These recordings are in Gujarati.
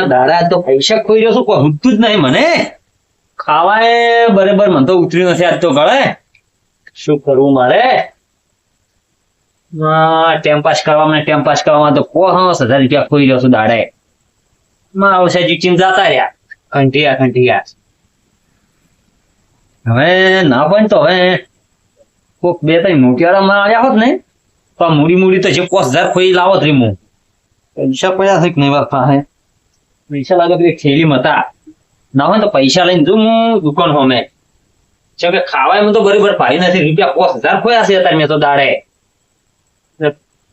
દાડા તો પૈસા ખોઈ રહ્યો છું, કોઈ હૂતું જ નહીં મને. ખાવાય બરાબર મને તો ઉતરી નથી આજ તો ગળે. શું કરવું મારે? ટાઈમ પાસ કરવામાં તો 5000 રૂપિયા ખોઈ રહ્યો છું દાડે. આવશે જીચીને જતા રહ્યા ખંઠિયા. હવે ના પણ તો હવે કોક 2-3 મોટિયાળામાં આવ્યા હોત ને તો આ મૂડી તો જે 5000 ખોઈ લાવત રે હું. પૈસા પડ્યા છે કે નહીં વાત પાસે? પૈસા લાગે તો થેલીમાં હતા. ના હોય તો પૈસા લઈને જઉં હું દુકાન હોમે. છે કે ખાવામાં તો બરાબર ભાઈ નથી. રૂપિયા 5000 ખોયા છે અત્યારે મેં તો દાડે.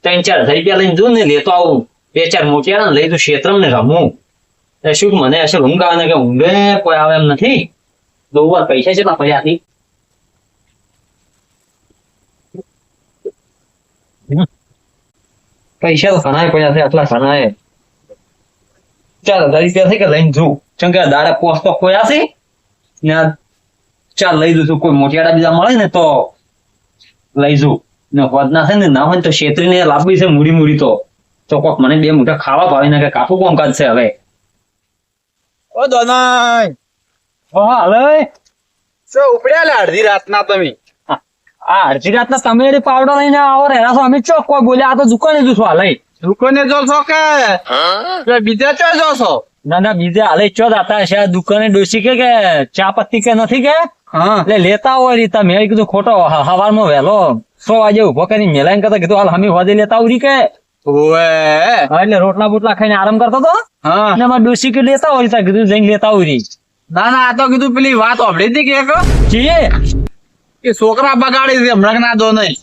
3-4 હજાર રૂપિયા લઈને જઉં ને લેતો આવું. 2-4 મોટિયાળા લઈ તો ક્ષેત્રમ ને રમું. શું મને હશે ઊંઘ આવે ને કે ઊંઘે કોઈ આવે એમ નથી. દોવાર પૈસા કેટલા પડ્યા હતી? પૈસા તો ઘણા પડ્યા છે. આટલા ઘણા 4000 રૂપિયા થઈ કે લઈને જઉં. કેમ કે દાડા પોસ્ટ તો ખોયા છે ને ચાલ લઈ દઉં છું. કોઈ મોટિયાળા બીજા મળે ને તો લઈ જઉં. ને હોદના છે ને ના હોય તો છેતરીને લાવવી છે મૂડી તો કોક મને 2 મોટા ખાવા ભાવી નાખે. કાકું કામકાજ છે હવે. ઓ દોનાઈ હાલે શું ઉપડ્યા લે અડધી રાતના તમે? આ અડધી રાતના તમે પાવડર લઈને આવો રહ્યા છો. અમે ચોક કોઈ બોલ્યા? આ તો દુકાને જશું હાલે. દુકાને જો છો કે બીજા ચો જો છો? ના બીજે હાલે ચો જતા છે. દુકાને ડોસી કે ચા પત્તી કે નથી કે એટલે લેતા હોય રીતા. મેં કીધું ખોટો હવારમાં વહેલો 100 વાગે ઉભો કરીને મેલાઈને કરતા કીધું હાલ હમી હોદે લેતા આવડી કે એટલે રોટલા બોટલા ખાઈને આરામ કરતો હતો. અને અમારે ડોસી કે લેતા હોય રીતા કીધું જઈને લેતા આવડી. ના આ તો કીધું પેલી વાત સાંભળી હતી કે છોકરા બગાડી છે હમણાં ના દો નહીં.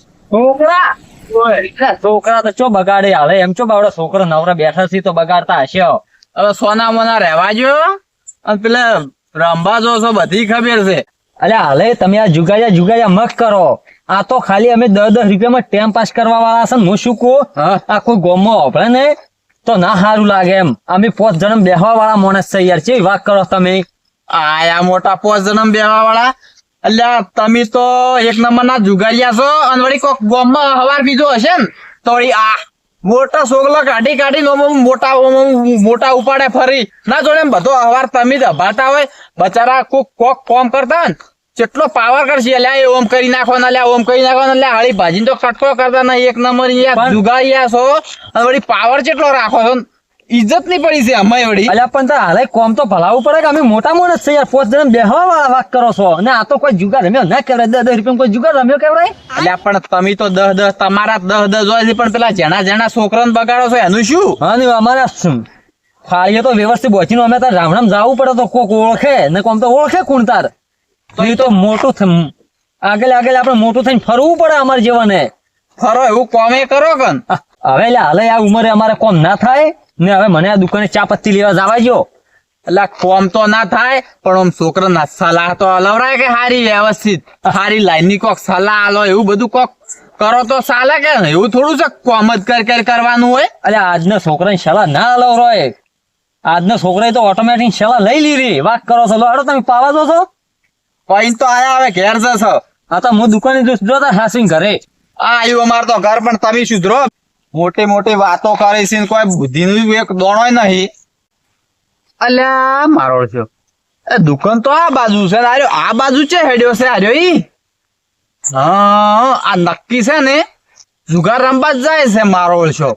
છોકરા તો ચો બગાડે હાલે. એમ ચો બાવડા છોકરા નવરા બેઠા છે તો બગાડતા હશે. હવે સોના મોના રહેવા જો અને પેલા રંબા જો છો બધી ખબર છે. અલ્યા હાલે તમે આ જુગાયા મત કરો. આ તો ખાલી અમે 10-10 રૂપિયામાં ટાઈમ પાસ કરવા વાળા છે. હું શું કહું, આ કોઈ ગોમમાં હોભળે ને તો ના સારું લાગે એમ. અમે 5 જણ બેહવા વાળા માણસ છે યાર. કેવી વાત કરો તમે? આયા મોટા 5 જણ બેહવા વાળા. અલ્યા તમે તો 1 નંબર ના જુગારિયા છો. અને વળી કોક ગોમમાં હવાર બીજો હશે ને તો વળી આ મોટા સોગલા કાઢી મોટા ઉપાડે ફરી ના જોડે એમ બધો હવાર તમે જ હભાતા હોય. બચારા કોક કોમ કરતા હોય ને કેટલો પાવર કરશે. અલ્યા એ ઓમ કરી નાખો ને ઓમ કરી નાખો ને હળી ભાજી તો કટકો કરતા ને 1 નંબર જુગારિયા છો. અને વળી પાવર કેટલો રાખો છો. ઇજ્જત નહીં પડી છે અમે વળી. અલ્યા પણ હાલે કોમ તો ભલાવું પડે કે અમે મોટા માણસ છે યાર. 5 જણ બેહવા વાળા વાત કરો છો ને આ તો કોઈ જુગાર રમ્યો ના કહેવાય. 10-10 રૂપિયા કોઈ જુગાર રમ્યો કહેવાય? અલ્યા પણ તમે તો 10-10 તમારા 10-10 હોય છે. પણ પેલા જેના છોકરાને બગાડો છો એનું શું? હા ને અમારા ફાળીએ તો વ્યવસ્થિત બોચીને અમે તાર રામરામ જવું પડે તો કોક ઓળખે ને કોમ તો ઓળખે કોણ તાર. તો મોટું આગળ આપણે મોટું થઈને ફરવું પડે અમારે જેવાને. ફરો એવું કોમે કરો કન. હવે હાલે આ ઉંમરે અમારે કોમ ના થાય ને. હવે મને આ દુકાને ચા પત્તી લેવા જવા જો. એટલે કોમ તો ના થાય પણ આમ છોકરા ના સલાહ તો અલવરાય કે હારી વ્યવસ્થિત હારી લાઈન ની કોક સલાહ આલો એવું બધું કોક કરો તો ચાલે કે એવું થોડું છે કોમ જ કરવાનું હોય. એટલે આજના છોકરાની સલાહ ના અલવરાય. આજના છોકરાએ તો ઓટોમેટિક સલાહ લઈ લીધી. વાત કરો છો લો તમે પાવા દો છો કઈ તો આયા હવે ઘેર જશો. આ તો હું દુકાને જોતા હાસીન ઘરે આવ્યું અમાર તો ઘર. પણ તમે સુધરો. મોટી વાતો કરે છે કોઈ બુદ્ધિ નું એક દોણો નહીં. અલ્યા મારો છો દુકાન તો આ બાજુ છે. આ બાજુ છે હેડ્યો છે આર્યો ઈ. આ નક્કી છે ને જુગાર રમવા જ જાય છે મારો છો.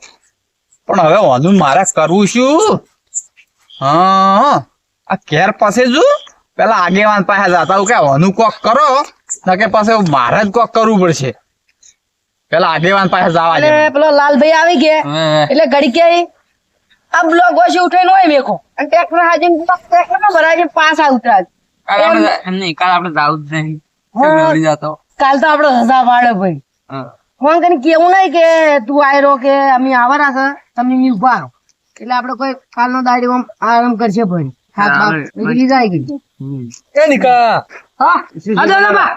પણ હવે વાંધું મારે કરવું શું? આ ઘેર પાસે જો પેલા આગેવાન પાસે જતા કે વાનું કોક કરો ના કે પાસે મારે જ કોક કરવું પડશે. પેલા આગેવાન પાસે જવા દે. પેલો લાલભાઈ આવી ગયા એટલે ઘડી કે આ બ્લોક વોશી ઉઠાઈને હોય મેકો અને ટ્રેક્ટર હાજીને ટ્રેક્ટરમાં ભરાય પાસ આવતા એમ નહીં કાલ આપણે જાવું જ નહીં. કાલ તો આપડે રજા પાડે ભાઈ. ફોન કરીને કેવું નહીં કે તું આયરો કે અમે આવવાના છે તમે ઉભા રહો. એટલે આપડે કોઈ કાલનો દાડી આરામ કરશે ભાઈ. જાય ગઈ એ નિકા. હા દોનાભા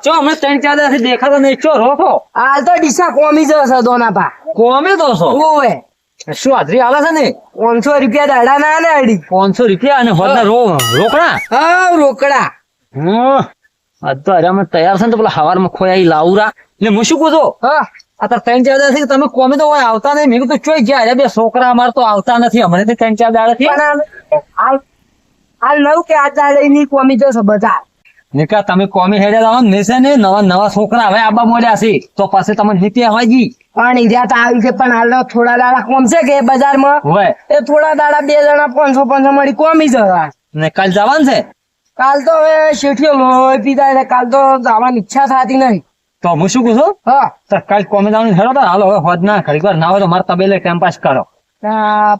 ચો અમે 3-4 દાથી દેખાતા નહીં. ચો રોકો હાલ તો ડીસા કોમી જશે દોનાભા. કોમે તો છો ઓવે શું હાજરી આલે છે ને? 500 રૂપિયા દાડા ના આલે અડી. 500 રૂપિયા અને હોદના રોકડા. હા રોકડા. આજ તો અરે અમે તૈયાર છે ને તો પેલા હવારમાં ખોયા લાવરા એટલે હું શું કહું છું આ તો 3-4 દાડાથી તમે કોમે તો હોય આવતા નહીં. મેં કીધું ચોઈ ગયા અરે બે છોકરા અમાર તો આવતા નથી હમણાં 3-4 દાડાથી. હાલ નવ કે આ દાડે કોમી જશે બધા. નિકા તમે કોમી હેડે લાવો ને છે ને નવા છોકરા હવે આબા મોડ્યા છે તો પછી તમે નીતિ હવાજી પણ ઈજા તો આવી છે પણ હાલ થોડા દાડા કોમ છે કે બજારમાં હોય એ થોડા દાડા 2 જણા 500 મળી કોમી જવા. ને કાલ જવાનું છે કાલ તો હવે શેઠિયો લોહી પીધા એટલે કાલ તો જવાની ઈચ્છા થતી નહીં. તો હું શું કહું છું હા તો કાલ કોમે જવાનું હેડો તો હાલો હવે હોદ ના ઘડીક વાર ના હોય તો મારા તબેલે ટાઈમ પાસ કરો.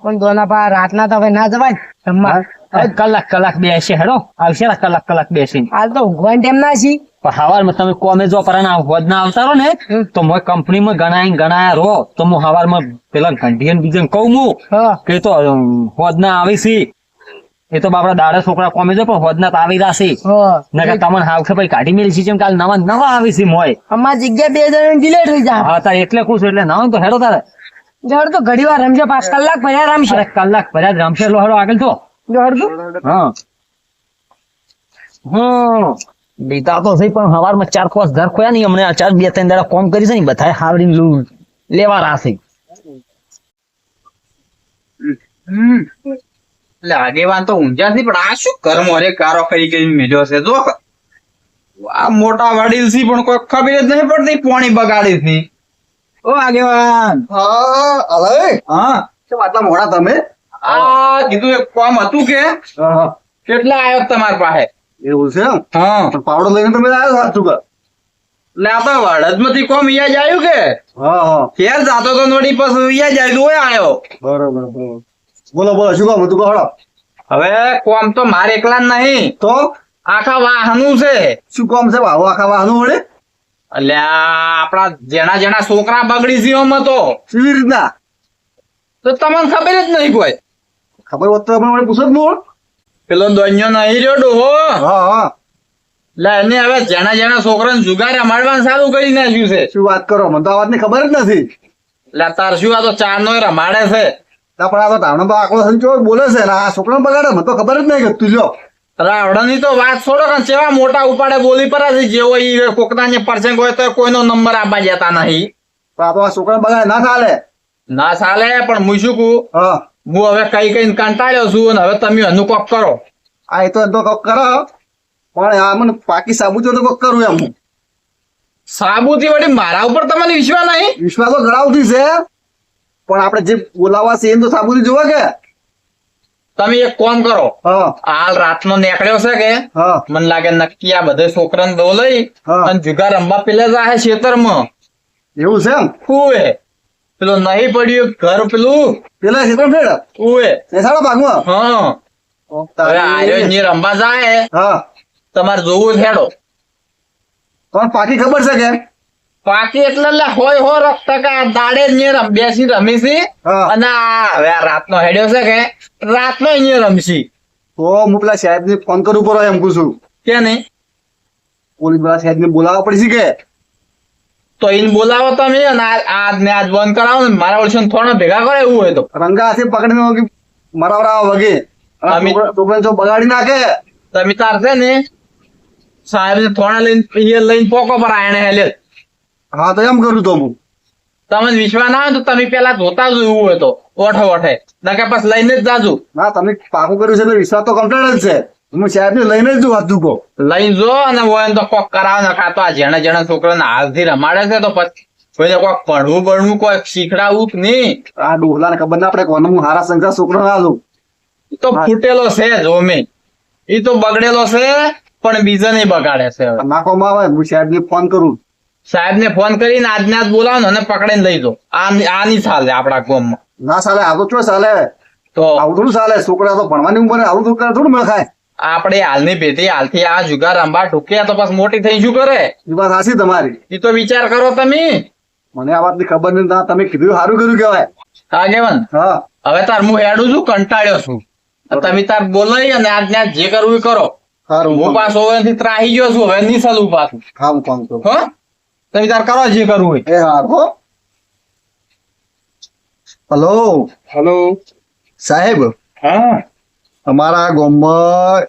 પણ દોના પા રાતના તો હવે ના જવાય જમવા. હવે કલાક બેસી હેડો આવશે ને કલાક બેસી હાલ તો ઊંઘવાની ટાઈમ ના છી. પણ હવારમાં તમે કોમે જો પરાના હોદ ના આવતા રહો ને તો મોય કંપનીમાં ગણાયા રહો તો હું હવારમાં પેલા ઘંટીને બીજાને કહું હું હા કે તો હોદ ના આવી છે એ તો બાપડા દાડે છોકરા કોમે જો પણ હોદ ના તો આવી રહ્યા છે હા નકર તમને હાવ છે ભાઈ કાઢી મેલી છે જેમ કાલ નવા આવી છે મોય. અમાર જગ્યા 2 જણા ડિલે થઈ જાય. હા તાર એટલે ખુશ એટલે ના હોય તો હેડો તારે જડ તો ઘડી વાર રમશે 5 કલાક ભર્યા રમશે. અરે કલાક ભર્યા જ રમશે એટલો હેડો આગળ તો જડ તો હા બીતા તો સહી પણ હવારમાં 4-5 હજાર ખોયા નહીં હમણાં આ 2-3 દાડા કોમ કરી છે ને બધા હાવડીને લેવા રાશે. એટલે આગેવાન તો ઊંઝા છે પણ આ શું કર્મ અરે કારો કરી કરીને મેલ્યો છે જો આ મોટા વડીલ છે પણ કોઈ ખબર જ નહીં પડતી પોણી બગાડી છે. ઓ આગેવાન હા કેમ આટલા મોડા તમે? આ કીધું એક કામ હતું કે કેટલા આવ્યો તમારી પાસે? એવું છે એમ? હા પણ પાવડો લઈને તમે આવ્યો સાચું કા? એટલે આ તો વડદમાંથી કોમ યાદ આવ્યું કે હા ઘેર જાતો તો નોડી પછી યાદ આવ્યું ઓય આવ્યો. બરોબર બોલો શું કામ હતું કહો? હવે કોમ તો મારે એકલા જ નહીં તો આખા વાહનું છે. શું કામ છે આવો આખા વાહનો વડે? એટલે આપણા જેના છોકરા બગડી છે એમાં તો કેવી રીતના? તમને ખબર જ નહીં કોઈ. ખબર હોત તો મને પૂછો જ મોળ. પેલો દોન્યો નહીં રહ્યો ડોહો હા એટલે એને હવે જેના છોકરાને જુગાર રમાડવાનું ચાલુ કરી નાખ્યું છે. શું વાત કરો? મને તો આ વાતની ખબર જ નથી. એટલે તાર શું આ તો 4 નો રમાડે છે. ના પણ આ તો ધાવણો તો આકલો સંચો બોલે છે ને આ છોકરાને બગાડે મને તો ખબર જ નહીં કે તું લ્યો. રાવડાની તો વાત છોડો કે કેવા મોટા ઉપાડે બોલી પર છે જેવો ઈ કોકના પરસંગ હોય તો કોઈનો નંબર આપવા જતા નહીં. પણ આ તો આ છોકરાને બગાડે ના ચાલે. ના ચાલે પણ હું શું કહું હા હું હવે કઈ કંટાળ્યો છું અને હવે તમે એનું કોક કરો. આ એ તો કોક કરો પણ આ મને પાકી સાબુત તો કોક કરું એમ. સાબુથી વળી મારા ઉપર તમને વિશ્વાસ નહીં? વિશ્વાસ તો ધરાવતી છે પણ આપણે જે બોલાવા છે એમ તો સાબુતી જોવા કે. તમે એક કામ કરો હા હાલ રાતનો નીકળ્યો છે કે હા મને લાગે નક્કી આ બધે છોકરાને બોલાઈ હા. અને જુગાર રમવા પેલે જાય ખેતરમાં એવું છે એમ? કુએ પેલો નહીં પડ્યું ઘર પેલું પેલા ક્ષેત્ર ફેડ કુએ એ સાડા ભાગમાં. હા હવે આર્યો જે રમવા જાય હા તમારે જોવું જ હેડો. પણ પાકી ખબર છે કે? પાકી એટલે હોય ટકા દાડે જ બેસી રમી છે હા. અને આ હવે આ રાતનો હેડ્યો છે કે રાતનો અહીંયા રમશી તો હું પેલા સાહેબ ને ફોન કરવું પડે એમ પૂછું. કે નહીં પોલીસ વાળા સાહેબ ને બોલાવવા પડશે કે? તો એને બોલાવો તમે અને આજ ને આજ બંધ કરાવો ને મારા ઓળશે થોડા ભેગા કરે એવું હોય તો રંગા હાથે પકડીને વગી મારા વગે અમે- છોકરાને જો બગાડી નાખે. તમે તાર છે ને સાહેબ ને થોડા લઈને પોકો પર આને હેલે હા તો એમ કરું તો હું. તમને વિશ્વાસ ના હોય તો તમે પેલા જોતા જ એવું હોય તો ઓઠે નકે પછી લઈને જ જાજુ. ના તમે પાકું કર્યું છે તો વિશ્વાસ તો કમ્પ્લીટ જ છે. હું સાહેબ ને લઈને જ જુ વાત કહો. લઈને જો અને હોય ને તો કોક કરાવ ને કાં તો આ જેણા છોકરાને હાલથી રમાડે છે તો પછી કોઈને કોક ભણવું કોઈ શીખડાવું કે નહીં. આ ડોહલા ને ખબર ના પડે કોને હું હારા સંખ્યા છોકરો ના આલું. ઈ તો ફૂટેલો છે જો મેં ઈ તો બગડેલો છે પણ બીજાને બગાડે છે હવે. નાખવામાં આવે હું સાહેબ ને ફોન કરું. સાહેબ ને ફોન કરીને આજને આજ બોલાવો ને અને પકડીને લઈ જાઓ. આ નહીં ચાલે આપડા ગામમાં ના ચાલે આ તો ચો ચાલે તો આવું થોડું ચાલે. છોકરા તો ભણવાની ઉંમરે આવું થોડું મળે ખાય. આપણે હાલની પેઢી હાલથી આ જુગાર રમવા ઢૂક્યા તો પછી મોટી થઈ શું કરે? એ વાત સાચી તમારી. એ તો વિચાર કરો તમે. મને આ વાતની ખબર નથી. ના તમે કીધું સારું કર્યું કહેવાય. આગેવાન હા હવે તાર હું હેડું છું કંટાળ્યો છું તમે તાર બોલાઈ અને આજને આજ જે કરવું એ કરો. સારું હું પાછો હવે ત્રાહી ગયો છું હવે નહીં ચાલવું પાછું. હા હું કામ કરું. હો તમે તાર કરો જે કરવું હોય. એ હા હો. હલો હેલો સાહેબ હા અમારા ગામમાં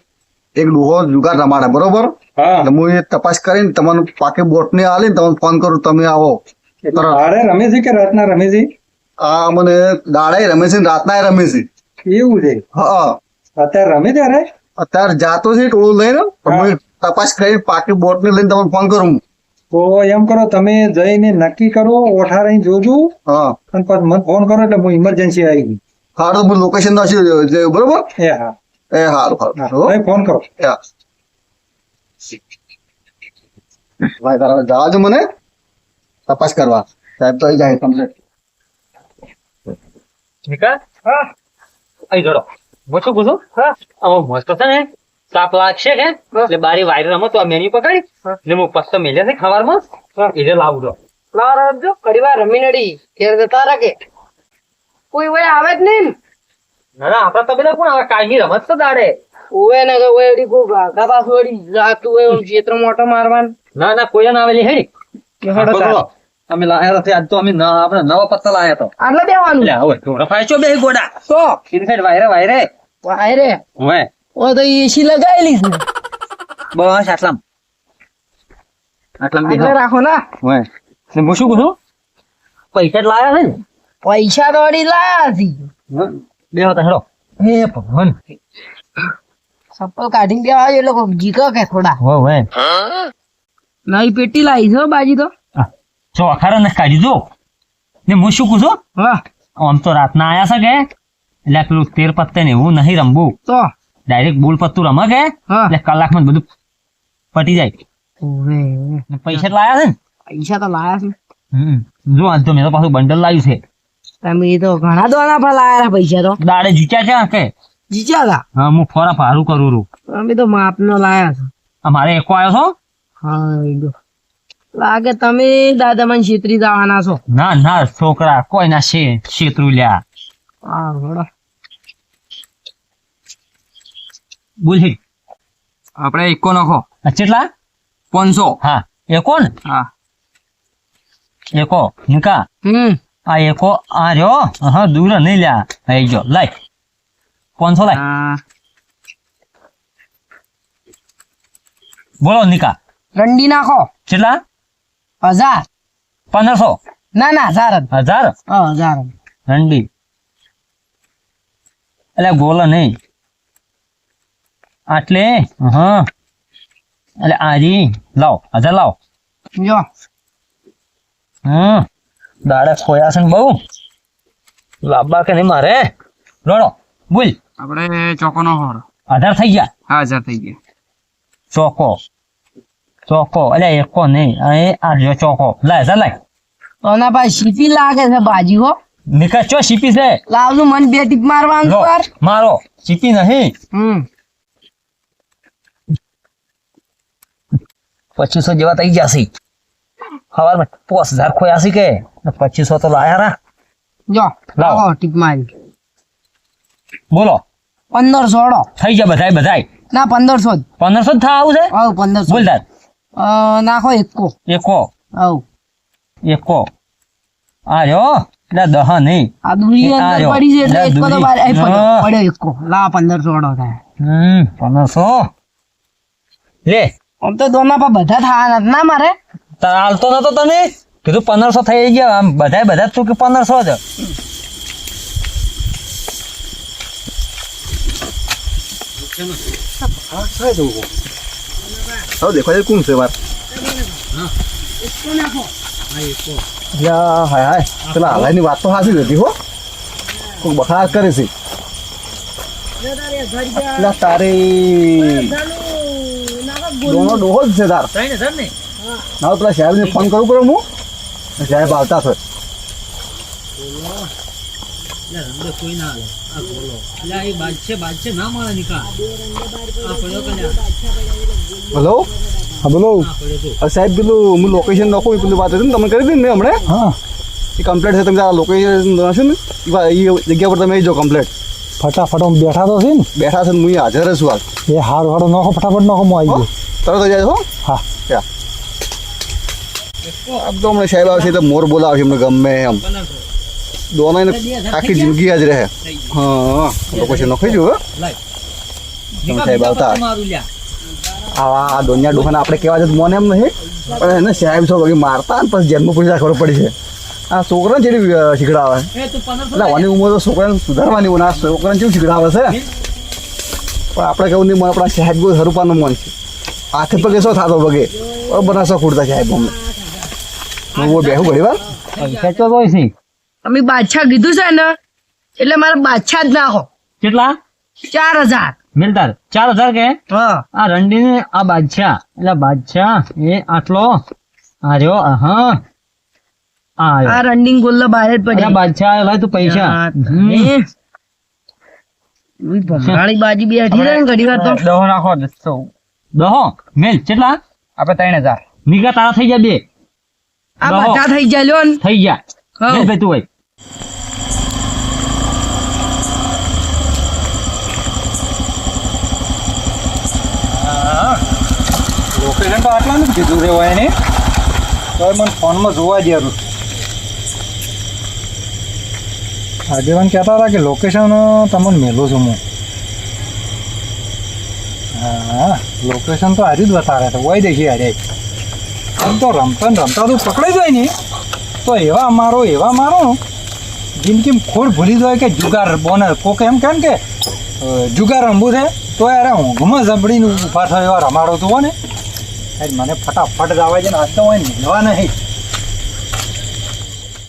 એક ડોહો જુગાર રમાડે બરોબર. હા એટલે હું એ તપાસ કરીને તમને પાકે બોટ ને આલી ને તમને ફોન કરું તમે આવો. એટલે દાડે રમે છે કે રાતના રમે છે? આ મને દાડે રમે છે ને રાતના રમે છે. એવું છે. હા અત્યારે રમે ત્યારે અત્યારે જાતો છે ટોળું લઈને પણ હું તપાસ કરી પાકી બોટ ને લઈને તમને ફોન કરું. તો એમ કરો, તમે જઈને નક્કી કરો, ઓઠા રહીને જોજો હા અને પછી મને ફોન કરો એટલે હું ઇમરજન્સી આવી ગઈ. હારું હું લોકેશન નાખી બરોબર. એ હા એ હારું હા, હારું તમે ફોન કરો. હા. ભાઈ તારા જવા દો મને તપાસ કરવા. સાહેબ તો અહીં જાય કમ્પ્લેટ. નિકા અહીં જોડો હું શું પૂછું મસ્ત છે ને તાપ લાગશે કે એટલે બારી વાયર રમો તો આ મેન્યુ પકડી એટલે હું પસ્તો મેલ્યા છે ખવારમાં એટલે લાવું દો લાવ રાખજો ઘડી વાર રમી નડી ઘેર જતા રાખે કોઈ વય આવે જ નહીં ને. ના ના આપડા તો બધા કોણ આવે કાલની રમત તો દાડે ઓવે ને કે ઓય એડી કોઈ ભાગા પાછું વળી જાતું હોય આમ ક્ષેત્ર મોટો મારવાનું ના ના કોઈ ના આવેલી હેડી હેડો તાર. અમે લાયા નથી આજ તો અમે આપણે નવા પત્તા લાયા તો આટલે બેવાનું એટલે હવે થોડા ફાયચો બે ગોડા તો સીધી સાઈડ વાયરે વાયરે વાય રે હવે ઓ તો એસી લગાવેલી છે બસ આટલામ આટલે રાખો ના હવે હું શું કરું પૈસા જ લાયા છે ને પૈસા તો વળી લાયા હતી બે હતા હેડો એ ભગવાન ચપ્પલ કાઢીને બેવા એટલે કોઈ જીકો કે થોડા હો હવે નવી પેટી લાવી છે હો બાજી તો જો અખારા ને કાઢી દો ને હું શું પૂછું હા આમ તો રાતના આયા છે કે એટલે પેલું 13 પત્તે ને એવું નહીં રમવું તો ડાયરેક્ટ બોલ પત્તું રમે કે હા એટલે કલાકમાં જ બધું પટી જાય ઓવે ને પૈસા જ લાયા છે ને પૈસા તો લાયા છે જો આજ તો મેં તો પાછું બંડલ લાવ્યું છે તમે તો ઘણા દોના પર લાયા પૈસા તો દાડે જીત્યા છે કે જીચ્યા હતા હા હું ફોરા ભારું કરું છું અમે તો માપનો લાયા છે મારે એકો આવ્યો છો હા એ તો. લાગે તમે દાદા મને છેતરી જવાના છો ના ના છોકરા કોઈ ના છે શેતરું લ્યા હા બડો બોલ છે આપણે એકો નાખો કેટલા 500. હા એકો ને હા એકો નિકા આ એકો આ રહ્યો હા દૂર નહીં લ્યા આઈ જો લાય 500 લાય હા. બોલો નિકા રંડી નાખો કેટલા 1000 1500 ના ના 1000 જ 1000 હા 1000 જ. રંડી એટલે બોલો નહીં આટલે હા એટલે આજી લાવ 1000 લાવ જો દાડે ખોયા છે ને બહુ લાંબા કે નહીં મારે લોડો બોલ આપણે ચોકો નાખો. 1000 થઈ ગયા હા 1000 થઈ ગયા. ચોકો ચોકો એટલે એકો નહીં આ રહ્યો ચોકો લાય 1000 લાય તો ના ભાઈ સીપી લાગે છે બાજી હો નિકા ચો સીપી છે લાવજો મને બે ટીપ મારવાનું લો, પર મારો સીપી નહીં 2500 જેવા થઈ ગયા છે સવારમાં 5000 ખોયા છે કે 2500 તો લાયા રા જો લાવો. લાવો ટીપ મારી બોલો 1500 ઓડો થઈ ગયા બધાય ના 1500 જ 1500 જ થા આવું છે હવ 1500 બોલ દાદ નાખો એકો એકો હવ એકો આ રહ્યો એટલે દહ નહીં આ દૂરી આ અંદર રહ્યો. પડી છે એટલે લે એકો તો દૂરી. બાર હા. પડ્યો એકો લાવ 1500 ઓડો થાય 1500 લે આમ તો દોના પર બધા થવાના જ ના મારે તાર હાલતો નતો તને કીધું 1500 થઈ ગયા આમ બધા તું કે 1500 જ હવે દેખો છે કોણ છે વાર હાય હાય પેલા હાલાની વાત તો સાચી જ હતી હો કોઈ બખાર કરે છે પેલા તારી દોનો ડોહો જ છે તાર ના પેલા સાહેબને ફોન કરું કરું હું સાહેબ આવતા છે હેલો હા બોલો સાહેબ પેલું હું લોકેશન નાખું પેલી વાત હતી ને તમે કરી હતી ને હમણાં હા એ કમ્પ્લેટ છે તમે આ લોકેશન નાખશો ને એ જગ્યા પર તમે આવી જાઓ કમ્પ્લેટ ફટાફટ આમ બેઠા તો છે ને બેઠા છે ને હું અહીંયા હાજર છું હાલ એ હારું હારું નાખો ફટાફટ નાખો હું આવી ગયો તરત જ જાય હો હા ત્યાં આમ તો હમણાં સાહેબ આવશે તો મોર બોલાવશે એમને ગમે એમ દોનો એને આખી જિંદગી જ રહે હા લોકેશન નાખી જો તમે સાહેબ આવતા આવા દોનિયા ડોહાને આપણે કહેવા જતું મોને એમ નહીં પણ એને સાહેબ છો વગી મારતા ને પછી જન્મ પૂરી ખબર પડી છે આ છોકરાને જેવી શીખડાવે એટલે આની ઉંમર તો છોકરાને સુધારવાની હોય ને આ છોકરાને કેવું શીખડાવે છે પણ આપણે કેવું નહીં મને આપણા સાહેબ બહુ હરુપાનું મન છે હાથે પગે શું થતો પગે બનાસો ખૂટતા સાહેબ અમને હું બેહું ઘણી વાર સાચો તો છે અમે બાદશાહ કીધું છે ને એટલે મારે બાદશાહ જ નાખો કેટલા 4000 મિલદાર 4000 કે હા આ રંડી ને આ બાદશાહ એટલે બાદશાહ એ આટલો આ રહ્યો હા આ રનિંગ ગોલ્લા બહાર જ પડી બાદશાહ લાય તું પૈસા ભંગાળી બાજી બેઠી રહે ને ઘડી વાર તો દહો નાખો દહો મેલ કેટલા આપણે 3000 નીકા તારા થઈ ગયા બે આ બધા થઈ જાય લ્યો ને થઈ ગયા હા. મેલ ભાઈ તું ભાઈ લોકેશન તો આટલા નથી કીધું રે હોય એને તો મને ફોનમાં જોવા જેવું આગેવાન કહેતા હતા કે લોકેશન તમને મેલું છું હું હા લોકેશન તો હારી જ બતાવે તો હોય દેખી હારે આમ તો રમતા ને રમતા તું પકડાઈ જાય ને તો એવા મારો જિંદગી ખોડ ભૂલી જાય કે જુગાર બોનર કોક એમ કેમ કે જુગાર રમવું છે તો યાર ઊંઘમાં જબડીને ઊભા થયો એવા રમાડો તો હો ને મને ફટાફટ જ આવે છે ને આજ તો હોય લેવા નહીં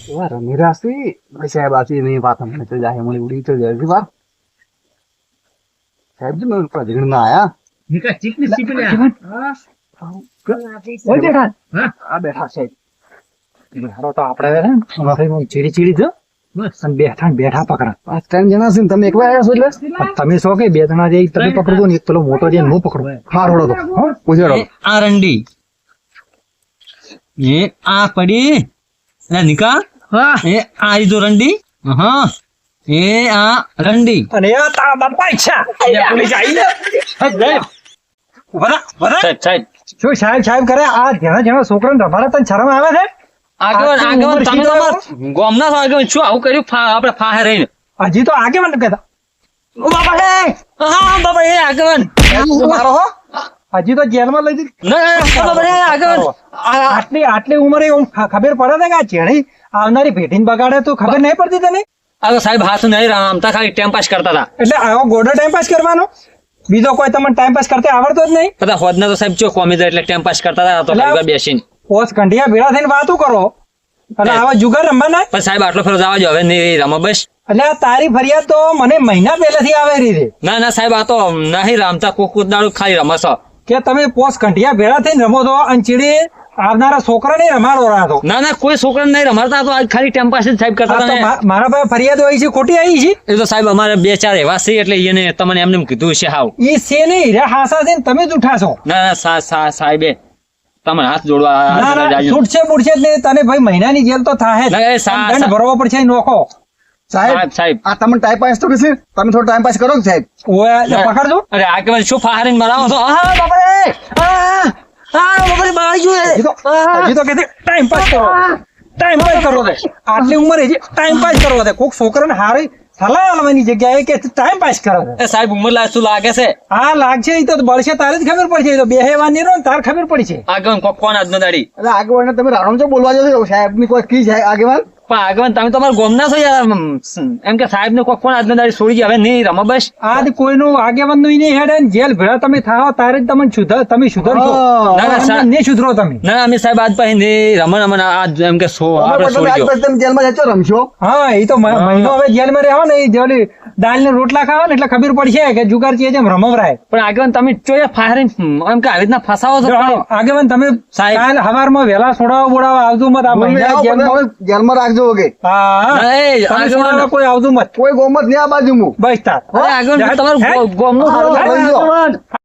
એવા રમી રાસી સાહેબ આથી નહીં વાત અમને તો જાય મને ઉડી તો જાય છે વાત સાહેબ जी मैं प्रजगण में आया નીકા ચીકની સીપી લે ઓય બેઠા आ बैठा साहब હારો તો આપણે છે ને ચીડી જ અને બેઠા પકડા આ ત્રણ જણા છે ને તમે એકલા આવ્યા છો એટલે તમે શો કે બે જણા જે તમે પકડો ને એક પેલો મોટો જે હું પકડું હા રોડો તો હા પૂછ્યો આ રંડી એ આ પડી એટલે નીકા હા એ આ રીતો રંડી હા એ આ રંડી અને આ તારા બાપા ઈચ્છા પોલીસ આવી સાહેબ સાહેબ શું સાહેબ કરે આ જેના છોકરાને રમાડે તને શરમ આવે છે આગળ આગળ તમે તમાર ગોમના છો આગળ શું આવું કર્યું આપણે ફાહે રહીને હજી તો આગેવાન કહેતા ઓ બાપા હે હા બાપા એ આગળ મારો હો હજી તો જેલમાં લઈ દીધી ના બાપા એ આગળ આટલી ઉંમરે ખબર પડે છે કે આ ચેડી આવનારી ભેટીને બગાડે તો ખબર નહીં પડતી તને આગળ સાહેબ હાથ નહીં રામતા ખાલી ટાઈમ પાસ કરતા હતા એટલે આવો ગોડો ટાઈમ પાસ કરવાનો બીજો કોઈ તમને ટાઈમ પાસ કરતા આવડતો જ નહીં બધા હોદના તો સાહેબ ચો કોમી જાય એટલે ટાઈમ પાસ કરતા હતા તો એટલે- ઘડીવાર બેસીને પોસ કંઢિયા ભેળા થઈને વાતો કરો અને આવા જુગાર રમવાના પણ સાહેબ આટલો ફેરો જવા જો હવે નહીં રમો બસ એટલે આ તારી ફરિયાદ તો મને મહિના પહેલાથી આવે રહી છે ના ના સાહેબ આ તો નહીં રમતા કોક દાડું ખાલી રમશો કે તમે પોસ કંઢિયા ભેળા થઈને રમો છો અને ચીડી આવનારા છોકરાને રમાડો રહ્યા ના ના કોઈ છોકરાને નહીં રમાડતા તો આજ ખાલી ટાઈમ પાસ જ સાહેબ કરતા તો હતા ને. મારા પાસે ફરિયાદ આવી છે ખોટી આવી છે એ તો સાહેબ અમારે બે ચાર એવા છે એટલે એને તમને એમને એમ કીધું છે હાવ ઈ છે નહીં હીરા હાસા છે ને તમે જ ઉઠાશો ના ના સાહેબે તમે હાથ જોડવા ના ના છૂટશે બુટશે જ નહીં તને ભાઈ મહિનાની જેલ તો થાય ના, એ સા- દંડ ભરવો પડશે નોખો સાહેબ સાહેબ આ તમે ટાઈમ પાસ તો કશે તમે થોડો ટાઈમ પાસ કરો કે સાહેબ ઓય પકડજો અરે આ કેવલ શું ફાહરીને મરાવો છો હા બાપા રે હા બાપા રે બાઈ જો હજી તો કે ટાઈમ પાસ કરો ટાઈમ પાસ કરો રે આટલી ઉંમરે હજી ટાઈમ પાસ કરો રે કોક છોકરાને હારી સલાહ આલવાની જગ્યાએ કે ટાઈમ પાસ કરો રે. એ સાહેબ ઉંમર લાગતું લાગે છે હા લાગશે ઈ તો બળશે તારે જ ખબર પડશે ઈ તો બેહેવાની રહો ને તાર ખબર પડશે આગળ કોણ આજનો દાડી એટલે આગેવાન તમે રાણો છો બોલવા જશો સાહેબ ની કોઈ કી જાય આગેવાન પણ આગળ તમે તમારા ગોમના છો યાર એમ કે સાહેબ ને કોણ આજનો દાડી છોડી ગયા હવે નહીં રમો બસ આજ કોઈનું આગેવાન નું નહીં હેડે ને જેલ ભેળા તમે થાઓ તારે જ તમે સુધરશો ના, ના, સા- નહીં સુધરો તમે ના અમે સાહેબ આજ પછી નહીં રમણ આજ એમ કે આપણે છોડી ગયો તમે જેલમાં જશો રમશો હા એ તો મહિનો હવે જેલમાં રહેવો ને એ જેલી દાળ ને રોટલા ખાવા ને એટલે ખબર પડશે કે જુગાર છે જેમ રમવરાય પણ આગળ તમે ચોય ફાયરિંગ એમ કે આવી રીતના ફસાવો છો આગેવાન તમે સાહેબ. કાલ હવારમાં વહેલા સોડાવા બોડાવા આવજો મત આ મહિના જેલમાં જેલમાં રાખજો વગે હા ના, એ તમે આગેવાન- સોડાવા કોઈ આવજો મત કોઈ ગોમત નહીં આ બાજુ હું બસ તાર અરે આગળ હે? તમારું ગોમનું હા, સારું હા, લાગે. હા,